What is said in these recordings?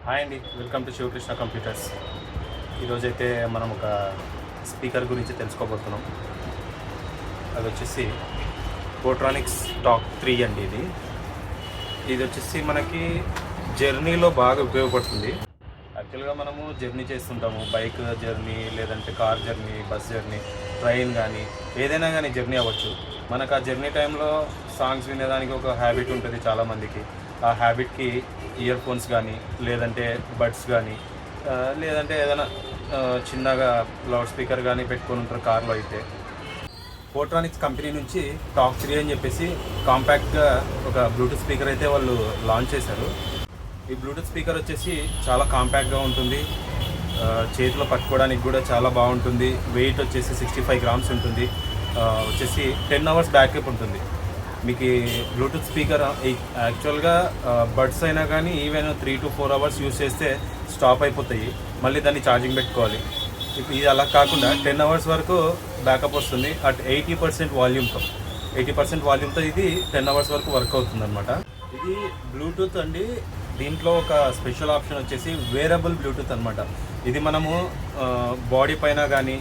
Hi అండి, welcome to Sivakrishna computers. ఈరోజైతే మనం ఒక స్పీకర్ గురించి తెలుసుకోబోతున్నాం. అది వచ్చేసి పోట్రానిక్స్ టాక్ 3 అండి. ఇది వచ్చేసి మనకి జర్నీలో బాగా ఉపయోగపడుతుంది. యాక్చువల్గా మనము జర్నీ చేస్తుంటాము, బైక్ జర్నీ, లేదంటే car journey, bus journey, train కానీ ఏదైనా కానీ జర్నీ అవ్వచ్చు. మనకు ఆ జర్నీ టైంలో సాంగ్స్ వినేదానికి ఒక హ్యాబిట్ ఉంటుంది చాలామందికి. ఆ హ్యాబిట్కి ఇయర్ ఫోన్స్ కానీ, లేదంటే బడ్స్ కానీ, లేదంటే ఏదైనా చిన్నగా లౌడ్ స్పీకర్ కానీ పెట్టుకొని ఉంటారు కార్లో. అయితే పోట్రానిక్స్ కంపెనీ నుంచి టాక్ 3 అని చెప్పేసి కాంపాక్ట్గా ఒక బ్లూటూత్ స్పీకర్ అయితే వాళ్ళు లాంచ్ చేశారు. ఈ బ్లూటూత్ స్పీకర్ వచ్చేసి చాలా కాంపాక్ట్గా ఉంటుంది, చేతిలో పట్టుకోవడానికి కూడా చాలా బాగుంటుంది. వెయిట్ వచ్చేసి 65 గ్రామ్స్ ఉంటుంది. వచ్చేసి 10 అవర్స్ బ్యాకప్ ఉంటుంది. మీకు బ్లూటూత్ స్పీకర్ యాక్చువల్గా బడ్స్ అయినా కానీ ఈవెన్ 3 to 4 అవర్స్ యూస్ చేస్తే స్టాప్ అయిపోతాయి, మళ్ళీ దాన్ని ఛార్జింగ్ పెట్టుకోవాలి. ఇది అలా కాకుండా 10 అవర్స్ వరకు బ్యాకప్ వస్తుంది. అట్ 80% వాల్యూమ్తో 80% వాల్యూమ్తో ఇది 10 అవర్స్ వరకు వర్క్ అవుతుంది అనమాట. ఇది బ్లూటూత్ అండి. దీంట్లో ఒక స్పెషల్ ఆప్షన్ వచ్చేసి వేరబుల్ బ్లూటూత్ అనమాట. ఇది మనము బాడీ పైన కానీ,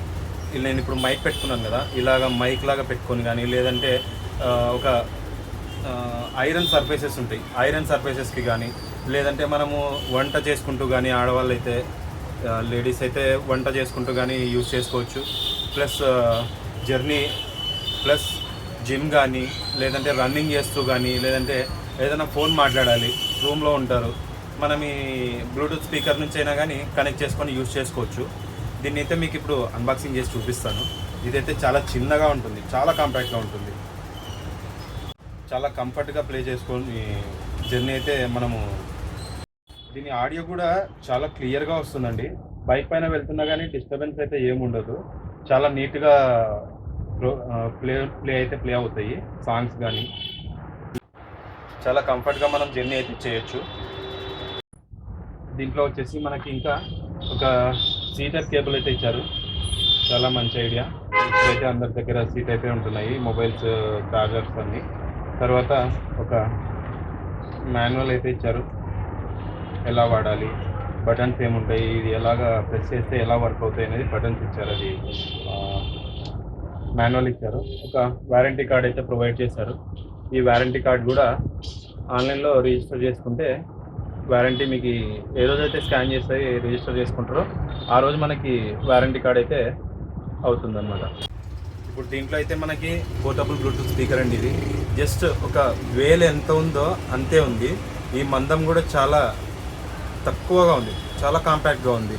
నేను ఇప్పుడు మైక్ పెట్టుకున్నాను కదా, ఇలాగ మైక్ లాగా పెట్టుకొని కానీ, లేదంటే ఒక ఐరన్ సర్ఫేసెస్ ఉంటాయి, ఐరన్ సర్ఫేసెస్కి కానీ, లేదంటే మనము వంట చేసుకుంటూ కానీ, ఆడవాళ్ళు అయితే, లేడీస్ అయితే వంట చేసుకుంటూ కానీ యూజ్ చేసుకోవచ్చు. ప్లస్ జర్నీ, ప్లస్ జిమ్ కానీ, లేదంటే రన్నింగ్ చేస్తూ కానీ, లేదంటే ఏదైనా ఫోన్ మాట్లాడాలి, రూమ్లో ఉంటారు, మనం ఈ బ్లూటూత్ స్పీకర్ నుంచి అయినా కానీ కనెక్ట్ చేసుకొని యూజ్ చేసుకోవచ్చు. దీన్ని అయితే మీకు ఇప్పుడు అన్బాక్సింగ్ చేసి చూపిస్తాను. ఇదైతే చాలా చిన్నగా ఉంటుంది, చాలా కాంపాక్ట్గా ఉంటుంది, చాలా కంఫర్ట్గా ప్లే చేసుకొని జర్నీ అయితే మనము. దీని ఆడియో కూడా చాలా క్లియర్గా వస్తుందండి. బైక్ పైన వెళ్తున్నా కానీ డిస్టర్బెన్స్ అయితే ఏముండదు. చాలా నీట్గా ప్లే అవుతాయి సాంగ్స్ కానీ. చాలా కంఫర్ట్గా మనం జర్నీ అయితే చేయొచ్చు. దీంట్లో వచ్చేసి మనకి ఇంకా ఒక సీటర్ కేబుల్ అయితే ఇచ్చారు, చాలా మంచి ఐడియా. ఇప్పుడైతే అందరి దగ్గర సీట్ అయితే ఉంటున్నాయి, మొబైల్స్, చార్జర్స్ అన్నీ. తర్వాత ఒక మాన్యువల్ అయితే ఇచ్చారు, ఎలా వాడాలి, బటన్స్ ఏముంటాయి, ఇది ఎలాగా ప్రెస్ చేస్తే ఎలా వర్క్ అవుతాయి అనేది బటన్స్ ఇచ్చారు. అది మాన్యువల్ ఇచ్చారు. ఒక వారంటీ కార్డ్ అయితే ప్రొవైడ్ చేశారు. ఈ వారంటీ కార్డ్ కూడా ఆన్లైన్లో రిజిస్టర్ చేసుకుంటే వారంటీ మీకు ఏ రోజైతే స్కాన్ చేస్తే రిజిస్టర్ చేసుకుంటారో ఆ రోజు మనకి వారంటీ కార్డ్ అయితే అవుతుందన్నమాట. ఇప్పుడు దీంట్లో అయితే మనకి పోర్టబుల్ బ్లూటూత్ స్పీకర్ అండి. ఇది జస్ట్ ఒక వేలు ఎంత ఉందో అంతే ఉంది. ఈ మందం కూడా చాలా తక్కువగా ఉంది, చాలా కాంపాక్ట్గా ఉంది.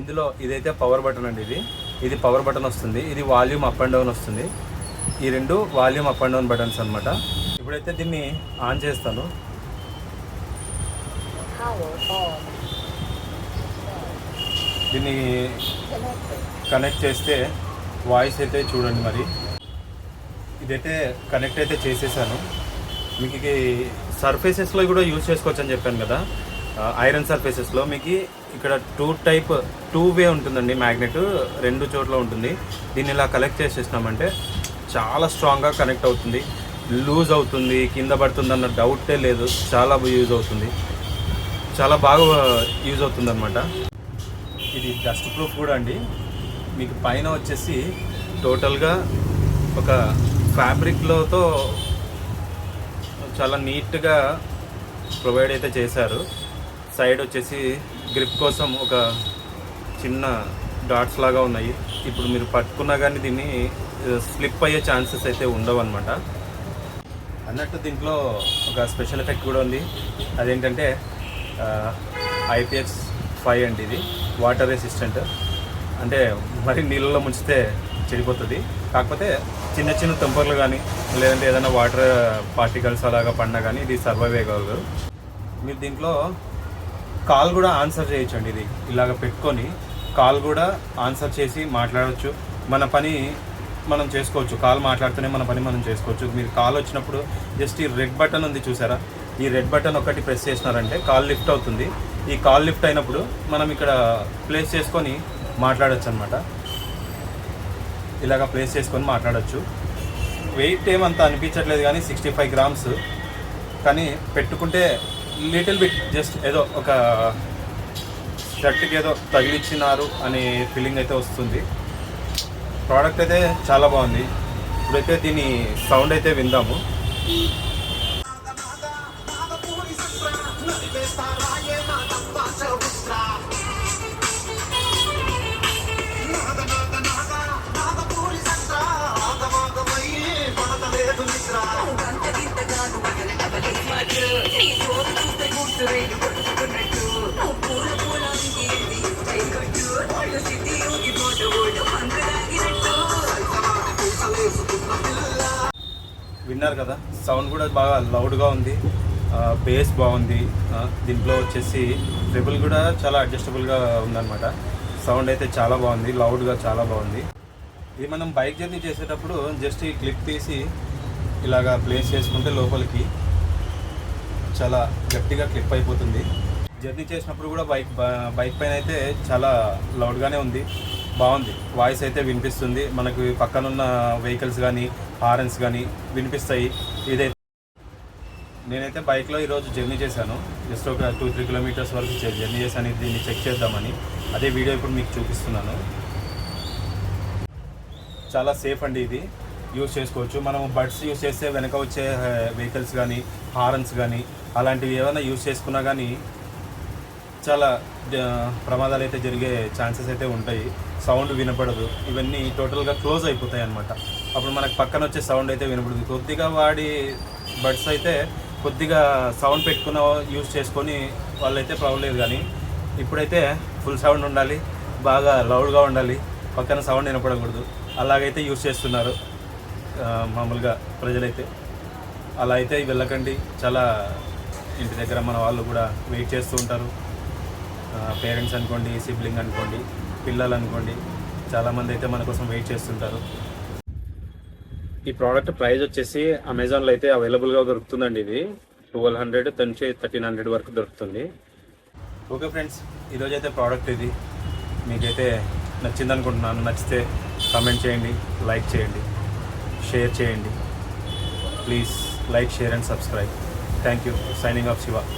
ఇందులో ఇదైతే పవర్ బటన్ అండి. ఇది పవర్ బటన్ వస్తుంది. ఇది వాల్యూమ్ అప్ అండ్ డౌన్ వస్తుంది. ఈ రెండు volume up and down buttons అనమాట. ఇప్పుడైతే దీన్ని ఆన్ చేస్తాను. దీన్ని కనెక్ట్ చేస్తే వాయిస్ అయితే చూడండి. మరి ఇదైతే కనెక్ట్ అయితే చేసేసాను. మీకు సర్ఫేసెస్లో కూడా యూజ్ చేసుకోవచ్చు అని చెప్పాను కదా, ఐరన్ సర్ఫేసెస్లో. మీకు ఇక్కడ టూ వే ఉంటుందండి, మ్యాగ్నెట్ 2 చోట్ల ఉంటుంది. దీన్ని ఇలా కనెక్ట్ చేసేసినామంటే చాలా స్ట్రాంగ్గా కనెక్ట్ అవుతుంది, లూజ్ అవుతుంది, కింద పడుతుంది అన్న డౌటే లేదు. చాలా యూజ్ అవుతుంది, చాలా బాగా యూజ్ అవుతుంది అనమాట. ఇది డస్ట్ ప్రూఫ్ కూడా అండి. మీకు పైన వచ్చేసి టోటల్గా ఒక ఫ్యాబ్రిక్లతో చాలా నీట్గా ప్రొవైడ్ అయితే చేశారు. సైడ్ వచ్చేసి గ్రిప్ కోసం ఒక చిన్న డాట్స్ లాగా ఉన్నాయి. ఇప్పుడు మీరు పట్టుకున్నా కానీ దీన్ని స్లిప్ అయ్యే ఛాన్సెస్ అయితే ఉండవు అనమాట. అన్నట్టు దీంట్లో ఒక స్పెషల్ ఎఫెక్ట్ కూడా ఉంది. అదేంటంటే IPX5 అండి. ఇది వాటర్ రెసిస్టెంట్, అంటే మరి నీళ్ళలో ముంచితే చెడిపోతుంది. కాకపోతే చిన్న చిన్న తుంపర్లు కానీ, లేదంటే ఏదైనా వాటర్ పార్టికల్స్ అలాగా పడినా కానీ ఇది సర్వైవ్ అయ్యగలరు. మీరు దీంట్లో కాల్ కూడా ఆన్సర్ చేయొచ్చండి. ఇది ఇలాగ పెట్టుకొని కాల్ కూడా ఆన్సర్ చేసి మాట్లాడవచ్చు. మన పని మనం చేసుకోవచ్చు, కాల్ మాట్లాడుతూనే మన పని మనం చేసుకోవచ్చు. మీరు కాల్ వచ్చినప్పుడు జస్ట్ ఈ రెడ్ బటన్ ఉంది చూసారా, ఈ రెడ్ బటన్ ఒకటి ప్రెస్ చేసినారంటే కాల్ లిఫ్ట్ అవుతుంది. ఈ కాల్ లిఫ్ట్ అయినప్పుడు మనం ఇక్కడ ప్లేస్ చేసుకొని మాట్లాడచ్చు అనమాట. ఇలాగ ప్లేస్ చేసుకొని మాట్లాడచ్చు. వెయిట్ ఏమంతా అనిపించట్లేదు కానీ 65 గ్రామ్స్, కానీ పెట్టుకుంటే లిటిల్ బిట్ జస్ట్ ఏదో ఒక షర్ట్కి ఏదో తగిలిచ్చినారు అనే ఫీలింగ్ అయితే వస్తుంది. ప్రోడక్ట్ అయితే చాలా బాగుంది. ఇప్పుడైతే దీని సౌండ్ అయితే విందాము. విన్నారు కదా, సౌండ్ కూడా బాగా లౌడ్గా ఉంది, బేస్ బాగుంది. దీంట్లో వచ్చేసి ట్రిబుల్ కూడా చాలా అడ్జస్టబుల్గా ఉందన్నమాట. సౌండ్ అయితే చాలా బాగుంది, లౌడ్గా చాలా బాగుంది. ఇది మనం బైక్ జర్నీ చేసేటప్పుడు జస్ట్ ఈ క్లిప్ తీసి ఇలాగా ప్లేస్ చేసుకుంటే లోపలికి చాలా గట్టిగా క్లిప్ అయిపోతుంది. జర్నీ చేసినప్పుడు కూడా బైక్ పైన అయితే చాలా లౌడ్గానే ఉంది, బాగుంది. వాయిస్ అయితే వినిపిస్తుంది మనకు, పక్కనున్న వెహికల్స్ కానీ హారన్స్ కానీ వినిపిస్తాయి. ఇదైతే నేనైతే బైక్లో ఈరోజు జర్నీ చేశాను. జస్ట్ ఒక 2-3 కిలోమీటర్స్ వరకు జర్నీ చేశాను దీన్ని చెక్ చేద్దామని. అదే వీడియో ఇప్పుడు మీకు చూపిస్తున్నాను. చాలా సేఫ్ అండి, ఇది యూజ్ చేసుకోవచ్చు. మనం బడ్స్ యూజ్ చేస్తే వెనక వచ్చే వెహికల్స్ కానీ హారన్స్ కానీ అలాంటివి ఏమైనా యూజ్ చేసుకున్నా కానీ చాలా ప్రమాదాలు అయితే జరిగే ఛాన్సెస్ అయితే ఉంటాయి. సౌండ్ వినపడదు, ఇవన్నీ టోటల్గా క్లోజ్ అయిపోతాయి అన్నమాట. అప్పుడు మనకు పక్కన వచ్చే సౌండ్ అయితే వినపడదు. కొద్దిగా వాడి బడ్స్ అయితే కొద్దిగా సౌండ్ పెట్టుకున్న యూజ్ చేసుకొని వాళ్ళైతే ప్రాబ్లం లేదు. కానీ ఇప్పుడైతే ఫుల్ సౌండ్ ఉండాలి, బాగా లౌడ్గా ఉండాలి, పక్కన సౌండ్ వినపడకూడదు. అలాగైతే యూజ్ చేస్తున్నారు మామూలుగా ప్రజలైతే. అలా అయితే వెళ్ళకండి. చాలా ఇంటి దగ్గర మన వాళ్ళు కూడా వెయిట్ చేస్తూ ఉంటారు. పేరెంట్స్ అనుకోండి, సిబ్లింగ్ అనుకోండి, పిల్లలు అనుకోండి, చాలామంది అయితే మన కోసం వెయిట్ చేస్తుంటారు. ఈ ప్రోడక్ట్ ప్రైస్ వచ్చేసి అమెజాన్లో అయితే అవైలబుల్గా దొరుకుతుందండి. ఇది 1200 నుంచి 1300 వరకు దొరుకుతుంది. ఓకే ఫ్రెండ్స్, ఈరోజు అయితే ప్రోడక్ట్ ఇది మీకైతే నచ్చింది అనుకుంటున్నాను. నచ్చితే కామెంట్ చేయండి, లైక్ చేయండి, షేర్ చేయండి. Please like, share and subscribe. Thank you. Signing off Shiva.